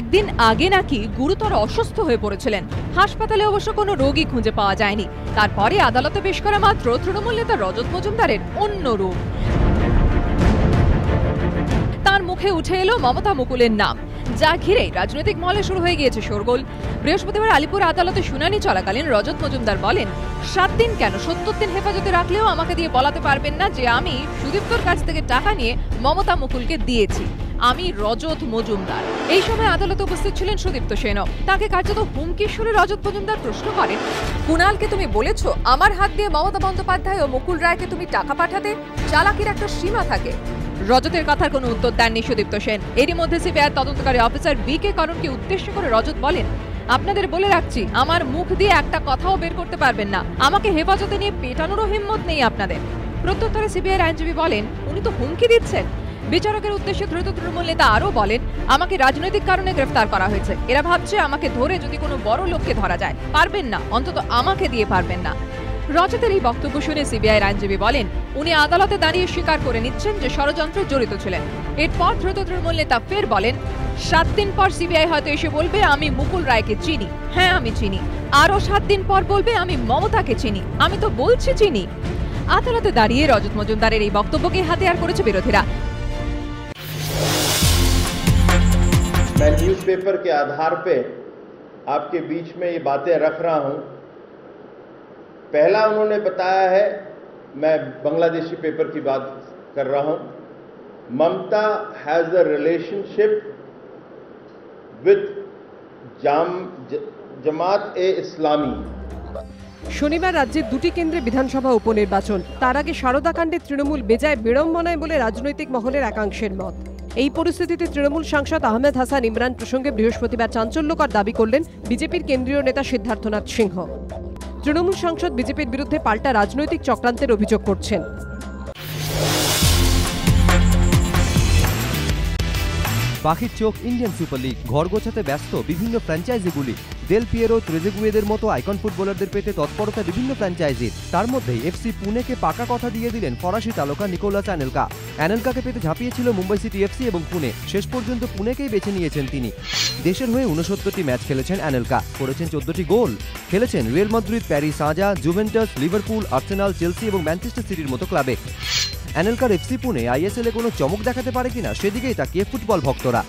একদিন আগে নাকি গুরুতর অসুস্থ হয়ে পড়েছিলেন। হাসপাতালে অবশ্য কোনো রোগী খুঁজে পাওয়া যায়নি। তারপরে আদালতে পেশ করা মাত্র তৃণমূল নেতা রজত মজুমদারের অন্য রূপ। তার মুখে উঠে এলো মমতা মুকুলের নাম, যা ঘিরে রাজনৈতিক মহলে শুরু হয়ে গিয়েছে শোরগোল। বৃহস্পতিবার আলিপুর আদালতে শুনানি চলাকালীন রজত মজুমদার বলেন, 7 দিন কেন 70 দিন হেফাজতে রাখলেও আমাকে দিয়ে বলাতে পারবেন না যে আমি সুদীপ্তর কাছ থেকে টাকা নিয়ে মমতা মুকুলকে দিয়েছি। আমি রজত মজুমদার। এই সময় আদালতে উপস্থিত ছিলেন সুদীপ্ত সেনও। তাকে কার্যত হুমকি সুরে রজত মজুমদার প্রশ্ন করেন, কুণালকে তুমি বলেছো আমার হাত দিয়ে মমতা বন্দ্যোপাধ্যায় ও মুকুল রায়কে তুমি টাকা পাঠাতে? চালাকির একটা সীমা থাকে। রজতের কথার কোনো উত্তর দেননি সুদীপ্ত সেন। এরই মধ্যে সিবিআই তদন্তকারী অফিসার বি.কে করণকে উদ্দেশ্য করে রজত বলেন, আপনাদের বলে রাখছি, আমার মুখ দিয়ে একটা কথাও বের করতে পারবেন না। আমাকে হেফাজতে নিয়ে পেটানোরও হিম্মত নেই আপনাদের। প্রত্যুত্তরে সিবিআইয়ের আইনজীবী বলেন, উনি তো হুমকি দিচ্ছেন। বিচারকের উদ্দেশ্যে ধৃত তৃণমূল নেতা আরও বলেন, আমাকে রাজনৈতিক কারণে গ্রেফতার করা হয়েছে। এরা ভাবছে আমাকে ধরে যদি কোনো বড় লোককে ধরা যায়, পারবেন না, অন্তত আমাকে দিয়ে পারবেন না। রজতের এই বক্তব্য শুনে সিবিআইয়ের আইনজীবী বলেন, উনি আদালতে দাঁড়িয়ে স্বীকার করে নিচ্ছেন যে ষড়যন্ত্রে জড়িত ছিলেন। এরপর ধৃত তৃণমূল নেতা ফের বলেন, 7 দিন পর সিবিআই হয়তো এসে বলবে আমি মুকুল রায়কে চিনি। হ্যাঁ, আমি চিনি। আরও 7 দিন পর বলবে আমি মমতাকে চিনি। আমি তো বলছি চিনি। আদালতে দাঁড়িয়ে রজত মজুমদারের এই বক্তব্যকে হাতিয়ার করেছে বিরোধীরা। मैं न्यूज़पेपर के आधार पे आपके बीच में ये बातें रख रहा हूं। पहला उन्होंने बताया है, मैं बांग्लादेशी पेपर की बात कर रहा हूं, ममता हैज अ रिलेशनशिप विद जमात ए इस्लामी। শনিবার রাজ্যের 2টি কেন্দ্রে বিধানসভা উপনির্বাচন। তার আগে সারদাকাণ্ডে তৃণমূল বেজায় বিড়ম্বনায় বলে রাজনৈতিক মহলের একাংশের মত। এই পরিস্থিতিতে তৃণমূল সাংসদ আহমেদ হাসান ইমরান প্রসঙ্গে বৃহস্পতিবার চাঞ্চল্যকর দাবি করলেন বিজেপির কেন্দ্রীয় নেতা সিদ্ধার্থনাথ সিংহ। তৃণমূল সাংসদ বিজেপির বিরুদ্ধে পাল্টা রাজনৈতিক চক্রান্তের অভিযোগ করছেন। পাখির চোখ ইন্ডিয়ান সুপার লিগ ঘর গোছাতে ব্যস্ত বিভিন্ন ফ্র্যাঞ্চাইজিগুলি। দেল পিয়েরো, ত্রেজেগুয়েদের মতো আইকন ফুটবলারদের পেতে তৎপরতা বিভিন্ন ফ্র্যাঞ্চাইজির। তার মধ্যেই এফসি পুনেকে পাকা কথা দিয়ে দিলেন ফরাসি তারকা নিকোলাস অ্যানেলকা। অ্যানেলকাকে পেতে ঝাঁপিয়েছিল মুম্বাই সিটি এফসি এবং পুনে। শেষ পর্যন্ত পুনেকেই বেছে নিয়েছেন তিনি। দেশের হয়ে 69টি ম্যাচ খেলেছেন অ্যানেলকা, করেছেন 14টি গোল। খেলেছেন রিয়াল মাদ্রিদ, প্যারিস সাঁজা, জুভেন্টাস, লিভারপুল, আর্সেনাল, চেলসি এবং ম্যানচেস্টার সিটির মতো ক্লাবে। অ্যানেলকার এফসি পুনে আইএসএল এ কোনো চমক দেখাতে পারে কিনা সেদিকেই তাকিয়ে ফুটবল ভক্তরা।